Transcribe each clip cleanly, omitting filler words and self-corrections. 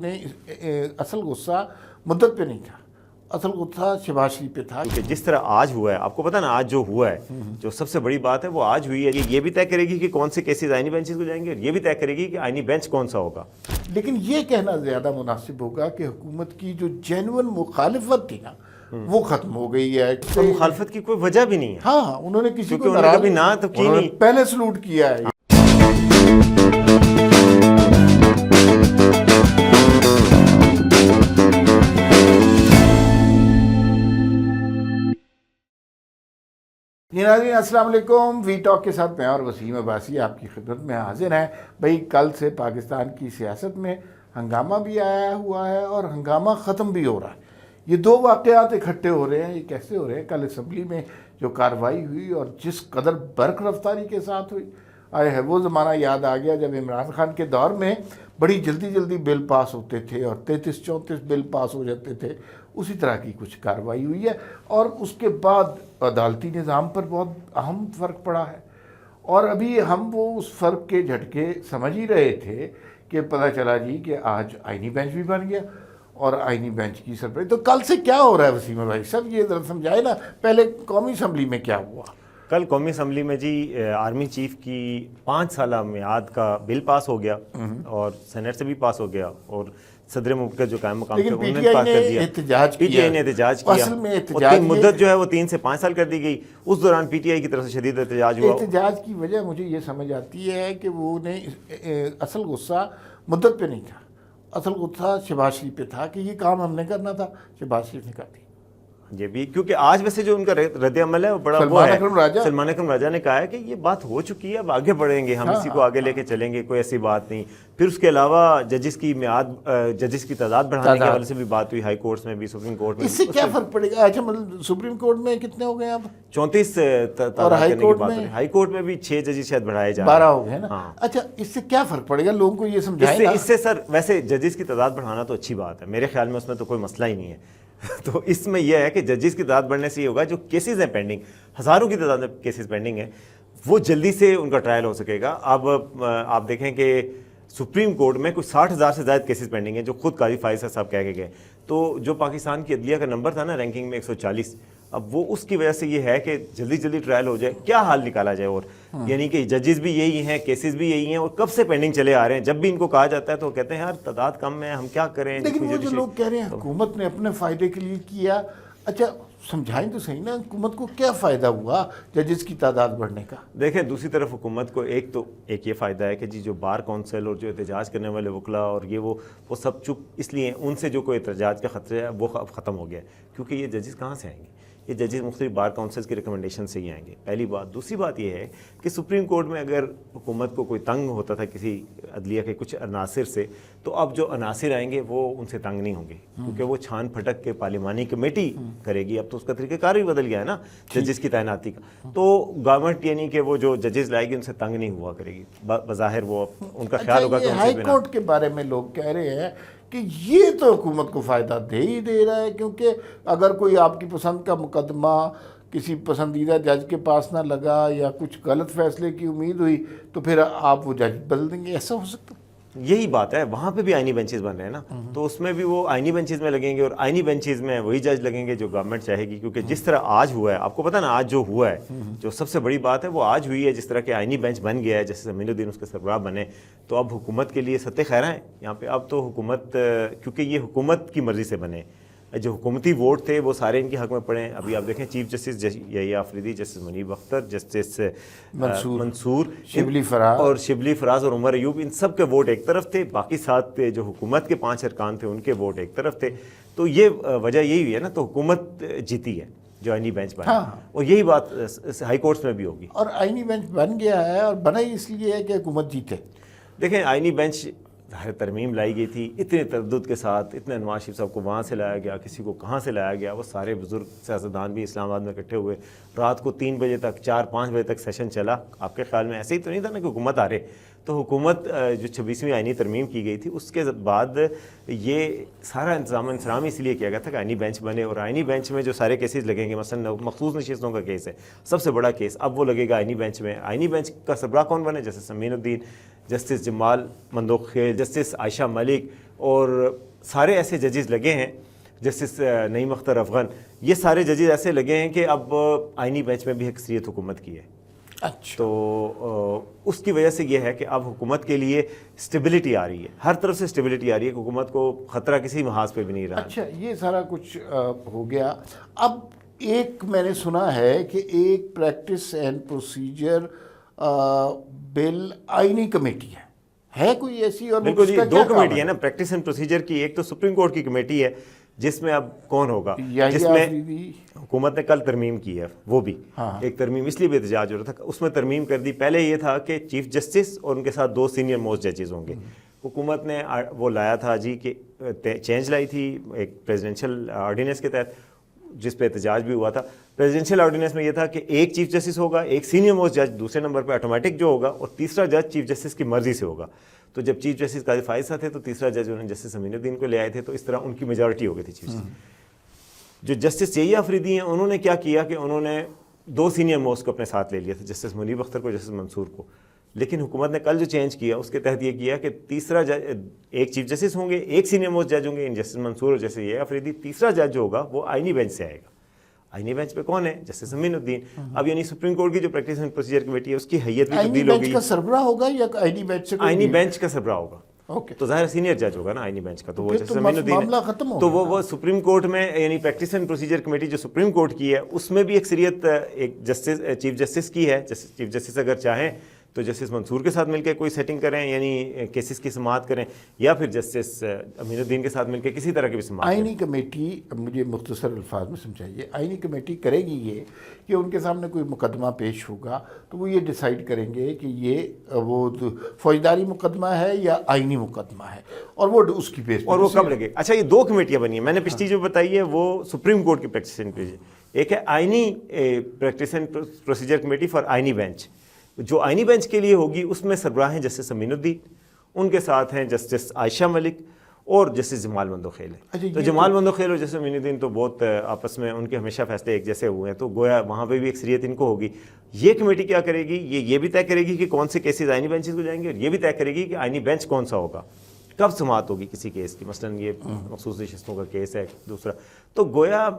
نے اصل غصہ مدت پہ نہیں تھا، اصل غصہ شہباز شریف پہ تھا. کہ جس طرح آج ہوا ہے، آپ کو پتہ نا آج جو ہوا ہے، جو سب سے بڑی بات ہے وہ آج ہوئی ہے. یہ بھی طے کرے گی کہ کون سے کیسز آئینی بینچز کو جائیں گے، اور یہ بھی طے کرے گی کہ آئینی بینچ کون سا ہوگا. لیکن یہ کہنا زیادہ مناسب ہوگا کہ حکومت کی جو جینون مخالفت تھی نا وہ ختم ہو گئی ہے. اور مخالفت کی کوئی وجہ بھی نہیں ہے. ہاں انہوں نے کسی کو کبھی نہ تو کی نہیں، پہلے سلوٹ کیا ہے. ناظرین السلام علیکم. وی ٹاک کے ساتھ میں اور وسیم عباسی آپ کی خدمت میں حاضر ہیں. بھائی کل سے پاکستان کی سیاست میں ہنگامہ بھی آیا ہوا ہے اور ہنگامہ ختم بھی ہو رہا ہے. یہ دو واقعات اکٹھے ہو رہے ہیں. یہ کیسے ہو رہے ہیں؟ کل اسمبلی میں جو کارروائی ہوئی اور جس قدر برق رفتاری کے ساتھ ہوئی، آئے ہے وہ زمانہ یاد آ گیا جب عمران خان کے دور میں بڑی جلدی بل پاس ہوتے تھے اور 33-34 بل پاس ہو جاتے تھے. اسی طرح کی کچھ کارروائی ہوئی ہے اور اس کے بعد عدالتی نظام پر بہت اہم فرق پڑا ہے. اور ابھی ہم وہ اس فرق کے جھٹکے سمجھ ہی رہے تھے کہ پتہ چلا جی کہ آج آئینی بینچ بھی بن گیا اور آئینی بینچ کی سربراہی. تو کل سے کیا ہو رہا ہے وسیم بھائی صاحب؟ یہ ذرا سمجھائے نا. پہلے قومی اسمبلی میں کیا ہوا؟ کل قومی اسمبلی میں جی آرمی چیف کی 5 سالہ میعاد کا بل پاس ہو گیا اور سینٹ سے بھی پاس ہو گیا، اور صدر مملکت جو قائم مقام تھے انہوں نے پاس کر دیا. پی ٹی آئی نے احتجاج کیا. اصل میں احتجاج مدت جو ہے وہ 3 سے 5 سال کر دی گئی. اس دوران پی ٹی آئی کی طرف سے شدید احتجاج ہوا. احتجاج کی وجہ مجھے یہ سمجھ آتی ہے کہ وہ نے اصل غصہ مدت پہ نہیں تھا، اصل غصہ شہباز شریف پہ تھا کہ یہ کام ہم نے کرنا تھا، شہباز شریف نے کر دیا. یہ بھی کیونکہ آج ویسے جو ان کا رد عمل ہے وہ بڑا وہ ہے. سلمان اکرم راجہ نے کہا ہے کہ یہ بات ہو چکی ہے، اب آگے بڑھیں گے، ہم اسی کو آگے لے کے چلیں گے، کوئی ایسی بات نہیں. پھر اس کے علاوہ ججز کی ججز کی تعداد بڑھانے کے حوالے سے بھی بات ہوئی، ہائی کورٹس میں بھی، سپریم کورٹ میں. اس سے کیا فرق پڑے گا؟ اچھا مطلب سپریم کورٹ میں کتنے ہو گئے اب؟ 34 اور ہائی کورٹ میں بھی 6 ججز شاید بڑھائے جا رہے ہیں. 12 ہو گئے نا. اچھا اس سے کیا فرق پڑے گا؟ لوگوں کو یہ سمجھائے نا. اس سے سر ویسے ججز کی تعداد بڑھانا تو اچھی بات ہے میرے خیال میں، اس میں تو کوئی مسئلہ ہی نہیں ہے. تو اس میں یہ ہے کہ ججز کی تعداد بڑھنے سے یہ ہوگا جو کیسز ہیں پینڈنگ، ہزاروں کی تعداد میں کیسز پینڈنگ ہیں، وہ جلدی سے ان کا ٹرائل ہو سکے گا. اب آپ دیکھیں کہ سپریم کورٹ میں کوئی 60,000 سے زائد کیسز پینڈنگ ہیں جو خود قاضی فائز صاحب کہہ کے گئے. تو جو پاکستان کی عدلیہ کا نمبر تھا نا رینکنگ میں 140، اب وہ اس کی وجہ سے یہ ہے کہ جلدی ٹرائل ہو جائے. کیا حال نکالا جائے؟ اور یعنی کہ ججز بھی یہی ہیں، کیسز بھی یہی ہیں، اور کب سے پینڈنگ چلے آ رہے ہیں. جب بھی ان کو کہا جاتا ہے تو کہتے ہیں یار تعداد کم ہے، ہم کیا کریں. لیکن وہ جو لوگ کہہ رہے ہیں حکومت نے اپنے فائدے کے لیے کیا، اچھا سمجھائیں تو صحیح نا، حکومت کو کیا فائدہ ہوا ججز کی تعداد بڑھنے کا؟ دیکھیں دوسری طرف حکومت کو ایک یہ فائدہ ہے کہ جی جو بار کونسل اور جو احتجاج کرنے والے وکلا اور یہ وہ سب چپ، اس لیے ان سے جو کوئی احتجاج کا خطرہ ہے وہ ختم ہو گیا ہے. کیونکہ یہ ججز کہاں سے آئیں گے؟ یہ ججز مختلف بار کونسلز کی ریکمنڈیشن سے ہی آئیں گے، پہلی بات. دوسری بات یہ ہے کہ سپریم کورٹ میں اگر حکومت کو کوئی تنگ ہوتا تھا کسی عدلیہ کے کچھ عناصر سے، تو اب جو عناصر آئیں گے وہ ان سے تنگ نہیں ہوں گے، کیونکہ وہ چھان پھٹک کے پارلیمانی کمیٹی کرے گی. اب تو اس کا طریقہ کار بھی بدل گیا ہے نا ججز کی تعیناتی کا. تو گورنمنٹ یعنی کہ وہ جو ججز لائے گی ان سے تنگ نہیں ہوا کرے گی. بظاہر وہ ان کا خیال ہوگا کہ ہائی کورٹ کے بارے میں لوگ کہہ رہے ہیں کہ یہ تو حکومت کو فائدہ دے ہی دے رہا ہے، کیونکہ اگر کوئی آپ کی پسند کا مقدمہ کسی پسندیدہ جج کے پاس نہ لگا یا کچھ غلط فیصلے کی امید ہوئی تو پھر آپ وہ جج بدل دیں گے. ایسا ہو سکتا؟ یہی بات ہے. وہاں پہ بھی آئینی بینچز بن رہے ہیں نا، تو اس میں بھی وہ آئینی بینچز میں لگیں گے، اور آئینی بینچز میں وہی جج لگیں گے جو گورنمنٹ چاہے گی. کیونکہ جس طرح آج ہوا ہے، آپ کو پتہ نا آج جو ہوا ہے، جو سب سے بڑی بات ہے وہ آج ہوئی ہے. جس طرح کہ آئینی بینچ بن گیا ہے، جیسے امین الدین اس کے سربراہ بنے، تو اب حکومت کے لیے سطح خیراں ہیں یہاں پہ. اب تو حکومت، کیونکہ یہ حکومت کی مرضی سے بنے، جو حکومتی ووٹ تھے وہ سارے ان کے حق میں پڑے ہیں. ابھی آپ دیکھیں چیف جسٹس یحییٰ آفریدی، جسٹس منیب اختر، جسٹس منصور، شبلی فراز اور عمر ایوب، ان سب کے ووٹ ایک طرف تھے. باقی 7 جو حکومت کے 5 ارکان تھے ان کے ووٹ ایک طرف تھے. تو یہ وجہ یہی ہوئی ہے نا. تو حکومت جیتی ہے جو آئینی بینچ بنا، اور یہی بات ہائی کورٹس میں بھی ہوگی. اور آئینی بینچ بن گیا ہے، اور بنا ہی اس لیے ہے کہ حکومت جیتے. دیکھیں آئینی بینچ ترمیم لائی گئی تھی اتنے تردد کے ساتھ، اتنے نواز شریف صاحب کو وہاں سے لایا گیا، کسی کو کہاں سے لایا گیا. وہ سارے بزرگ سیاستدان بھی اسلام آباد میں اکٹھے ہوئے، رات کو 3 بجے تک 4-5 بجے تک سیشن چلا. آپ کے خیال میں ایسے ہی تو نہیں تھا نا کہ حکومت آ رہے؟ تو حکومت جو 26ویں آئینی ترمیم کی گئی تھی اس کے بعد یہ سارا انتظام اس لیے کیا گیا تھا کہ آئینی بینچ بنے، اور آئینی بینچ میں جو سارے کیسز لگیں گے، مثلا مخصوص نشستوں کا کیس ہے سب سے بڑا کیس، اب وہ لگے گا آئینی بینچ میں. آئینی بینچ کا سربراہ کون بنے؟ جسٹس امین الدین، جسٹس جمال مندوق خیل، جسٹس عائشہ ملک، اور سارے ایسے ججز لگے ہیں جسٹس نعیم اختر افغان، یہ سارے ججز ایسے لگے ہیں کہ اب آئینی بینچ میں بھی اکثریت حکومت کی ہے. اچھا، تو اس کی وجہ سے یہ ہے کہ اب حکومت کے لیے اسٹیبلٹی آ رہی ہے، ہر طرف سے اسٹیبلٹی آ رہی ہے، کہ حکومت کو خطرہ کسی محاذ پہ بھی نہیں رہا. اچھا یہ سارا کچھ ہو گیا. اب ایک میں نے سنا ہے کہ ایک پریکٹس اینڈ پروسیجر بل آئینی کمیٹی ہے کوئی ایسی؟ اور بالکل جی، دو کمیٹی ہے نا پریکٹس اینڈ پروسیجر کی. ایک تو سپریم کورٹ کی کمیٹی ہے جس میں اب کون ہوگا، جس میں حکومت نے کل ترمیم کی ہے، وہ بھی ایک ترمیم اس لیے بھی احتجاج ہو رہا تھا، اس میں ترمیم کر دی. پہلے یہ تھا کہ چیف جسٹس اور ان کے ساتھ 2 سینئر موسٹ ججز ہوں گے. حکومت نے وہ لایا تھا جی کہ چینج لائی تھی ایک پریزیڈنشل آرڈیننس کے تحت، جس پہ احتجاج بھی ہوا تھا. پریزیڈنشل آرڈیننس میں یہ تھا کہ ایک چیف جسٹس ہوگا، ایک سینئر موسٹ جج دوسرے نمبر پہ آٹومیٹک جو ہوگا، اور تیسرا جج چیف جسٹس کی مرضی سے ہوگا. تو جب چیف جسٹس قاضی فائز صاحب تھے تو تیسرا جج انہوں نے جسٹس امین الدین کو لے آئے تھے، تو اس طرح ان کی میجورٹی ہو گئی تھی چیف. جو جسٹس جے آفریدی ہیں انہوں نے کیا کیا کہ انہوں نے 2 سینئر موسٹ کو اپنے ساتھ لے لیا تھا، جسٹس منیب اختر کو، جسٹس منصور کو. لیکن حکومت نے کل جو چینج کیا اس کے تحت یہ کیا کہ تیسرا جج، ایک چیف جسٹس ہوں گے، ایک سینئر موسٹ جج ہوں گے، جسٹس منصور اور جسٹس جے آفریدی. تیسرا جج جو ہوگا وہ آئینی بینچ سے آئے گا. آئینی بینچ پہ کون ہے؟ جسٹس امین الدین. اب یعنی سپریم کورٹ کی جو پریکٹس اینڈ پروسیجر کمیٹی ہے اس کی حیت بھی تبدیل ہو گئی. آئینی بینچ کا سربراہ ہوگا یا آئینی بینچ سے؟ آئینی بینچ کا سربراہ ہوگا. تو ظاہر سینئر جج ہوگا نا آئینی بینچ کا، تو وہ جسٹس امین الدین ہے. تو وہ سپریم کورٹ میں یعنی پریکٹس اینڈ پروسیجر کمیٹی جو سپریم کورٹ کی ہے اس میں بھی اکثریت ایک جسٹس چیف جسٹس کی ہے. چیف جسٹس اگر چاہیں تو جسٹس منصور کے ساتھ مل کے کوئی سیٹنگ کریں، یعنی کیسز کی سماعت کریں، یا پھر جسٹس امین الدین کے ساتھ مل کے کسی طرح کی بھی سماعت کریں. آئینی کمیٹی، مجھے مختصر الفاظ میں سمجھائیے، آئینی کمیٹی کرے گی یہ کہ ان کے سامنے کوئی مقدمہ پیش ہوگا تو وہ یہ ڈیسائیڈ کریں گے کہ یہ وہ فوجداری مقدمہ ہے یا آئینی مقدمہ ہے، اور وہ اس کی بیس اور وہ کب لگے. اچھا یہ 2 کمیٹیاں بنی ہیں، میں نے پچھلی جو بتائی ہے وہ سپریم کورٹ کی پریکٹس اینڈ پروسیجر، ایک ہے آئینی practice and procedure committee for آئینی بینچ. جو آئینی بینچ کے لیے ہوگی اس میں سربراہ ہیں جسٹس امین الدین، ان کے ساتھ ہیں جسٹس عائشہ ملک اور جسٹس جمال مندوخیل ہے. تو جمال مندوخیل اور جسٹس امین الدین تو بہت آپس میں ان کے ہمیشہ فیصلے ایک جیسے ہوئے ہیں، تو گویا وہاں پہ بھی اکثریت ان کو ہوگی. یہ کمیٹی کیا کرے گی؟ یہ بھی طے کرے گی کہ کون سے کیسز آئینی بینچز کو جائیں گے، اور یہ بھی طے کرے گی کہ آئینی بینچ کون سا ہوگا، کب سماعت ہوگی کسی کیس کی. مثلا یہ مخصوص نشستوں کا کیس ہے دوسرا. تو گویا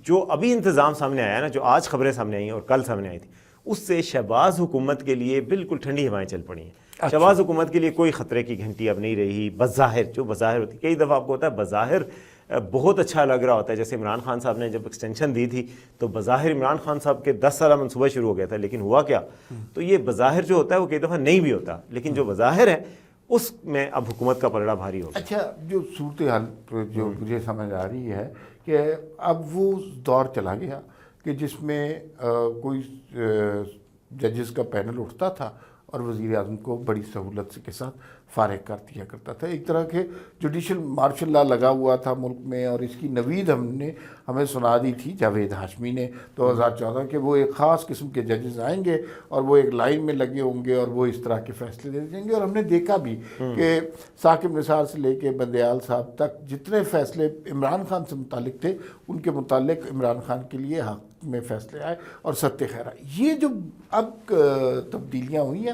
جو ابھی انتظام سامنے آیا نا، جو آج خبریں سامنے آئی ہیں اور کل سامنے آئی تھی، اس سے شہباز حکومت کے لیے بالکل ٹھنڈی ہوائیں چل پڑی ہیں. شہباز حکومت کے لیے کوئی خطرے کی گھنٹی اب نہیں رہی. بظاہر جو بظاہر ہوتی، کئی دفعہ آپ کو ہوتا ہے بظاہر بہت اچھا لگ رہا ہوتا ہے. جیسے عمران خان صاحب نے جب ایکسٹینشن دی تھی تو بظاہر عمران خان صاحب کے 10 سالہ منصوبہ شروع ہو گیا تھا، لیکن ہوا کیا؟ تو یہ بظاہر جو ہوتا ہے وہ کئی دفعہ نہیں بھی ہوتا، لیکن جو بظاہر ہے اس میں اب حکومت کا پلڑا بھاری ہوگا. اچھا جو صورتحال جو مجھے سمجھ آ رہی ہے کہ اب وہ دور چلا گیا کہ جس میں کوئی ججز کا پینل اٹھتا تھا اور وزیر اعظم کو بڑی سہولت کے ساتھ فارغ کر دیا کرتا تھا. ایک طرح کے جوڈیشل مارشل لا لگا ہوا تھا ملک میں، اور اس کی نوید ہمیں سنا دی تھی جاوید ہاشمی نے 2014 کہ وہ ایک خاص قسم کے ججز آئیں گے اور وہ ایک لائن میں لگے ہوں گے اور وہ اس طرح کے فیصلے دے دیں گے. اور ہم نے دیکھا بھی کہ ثاقب نثار سے لے کے بندیال صاحب تک جتنے فیصلے عمران خان سے متعلق تھے ان کے متعلق عمران خان کے لیے حق میں فیصلے آئے اور ستہ خیر آئے. یہ جو اب تبدیلیاں ہوئی ہیں،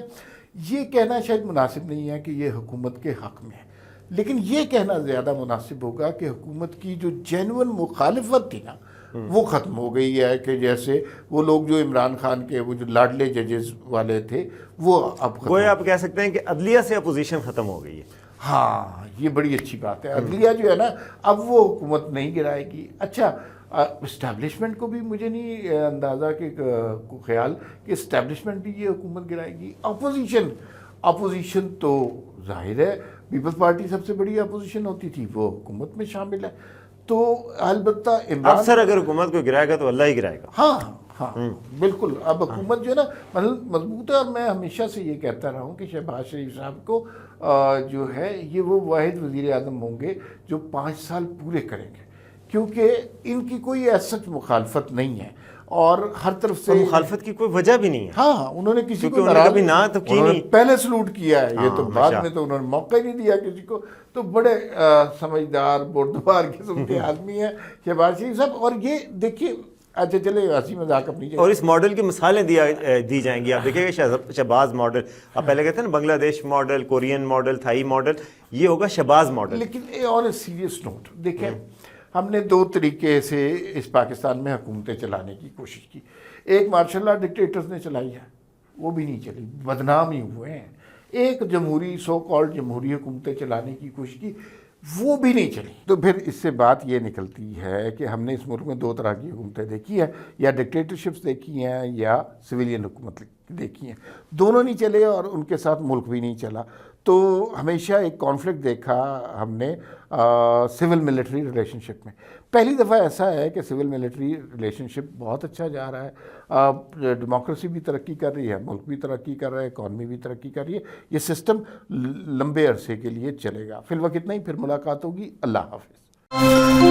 یہ کہنا شاید مناسب نہیں ہے کہ یہ حکومت کے حق میں ہے، لیکن یہ کہنا زیادہ مناسب ہوگا کہ حکومت کی جو جینون مخالفت تھی نا وہ ختم ہو گئی ہے. کہ جیسے وہ لوگ جو عمران خان کے وہ جو لاڈلے ججز والے تھے وہ اب وہ آپ کہہ سکتے ہیں کہ عدلیہ سے اپوزیشن ختم ہو گئی ہے. ہاں یہ بڑی اچھی بات ہے. عدلیہ جو ہے نا اب وہ حکومت نہیں گرائے گی. اچھا اسٹیبلشمنٹ کو بھی مجھے نہیں اندازہ کہ خیال کہ اسٹیبلشمنٹ بھی یہ حکومت گرائے گی. اپوزیشن تو ظاہر ہے پیپلز پارٹی سب سے بڑی اپوزیشن ہوتی تھی، وہ حکومت میں شامل ہے. تو البتہ افسر اگر حکومت کو گرائے گا تو اللہ ہی گرائے گا. ہاں بالکل. اب حکومت جو ہے نا مضبوط ہے، اور میں ہمیشہ سے یہ کہتا رہا ہوں کہ شہباز شریف صاحب کو جو ہے یہ وہ واحد وزیر اعظم ہوں گے جو 5 سال پورے کریں گے، کیونکہ ان کی کوئی ایسا مخالفت نہیں ہے اور ہر طرف سے مخالفت کی کوئی وجہ بھی نہیں ہے. ہاں انہوں نے کسی کو پہلے سلوٹ کیا ہے، یہ تو بعد میں تو انہوں نے موقع ہی نہیں دیا کسی کو. تو بڑے سمجھدار بردبار قسم کے آدمی ہیں شہباز شریف صاحب. اور یہ دیکھیے اچھا چلے ہنسی مذاق اپنی جگہ. اور اس ماڈل کی مثالیں دی جائیں گی. آپ دیکھیں گے شہباز ماڈل, آپ پہلے کہتے ہیں نا بنگلہ دیش model, Korean model, Thai model, یہ ہوگا شہباز ماڈل. لیکن آن اے سیریس نوٹ دیکھیں, ہم نے 2 طریقے سے اس پاکستان میں حکومتیں چلانے کی کوشش کی. ایک ماشاء اللہ ڈکٹیٹرز نے چلائی ہے, وہ بھی نہیں چلی, بدنام ہی ہوئے ہیں. ایک جمہوری سو کالڈ جمہوری حکومتیں چلانے کی کوشش کی, وہ بھی نہیں چلی. تو پھر اس سے بات یہ نکلتی ہے کہ ہم نے اس ملک میں 2 طرح کی حکومتیں دیکھی ہیں, یا ڈکٹیٹرشپس دیکھی ہیں یا سویلین حکومت دیکھی ہیں. دونوں نہیں چلے اور ان کے ساتھ ملک بھی نہیں چلا. تو ہمیشہ ایک کانفلکٹ دیکھا ہم نے سول ملٹری ریلیشن شپ میں. پہلی دفعہ ایسا ہے کہ سول ملٹری ریلیشن شپ بہت اچھا جا رہا ہے, ڈیموکریسی بھی ترقی کر رہی ہے, ملک بھی ترقی کر رہا ہے, اکانومی بھی ترقی کر رہی ہے. یہ سسٹم لمبے عرصے کے لیے چلے گا. فی الوقت اتنا ہی, پھر ملاقات ہوگی. اللہ حافظ.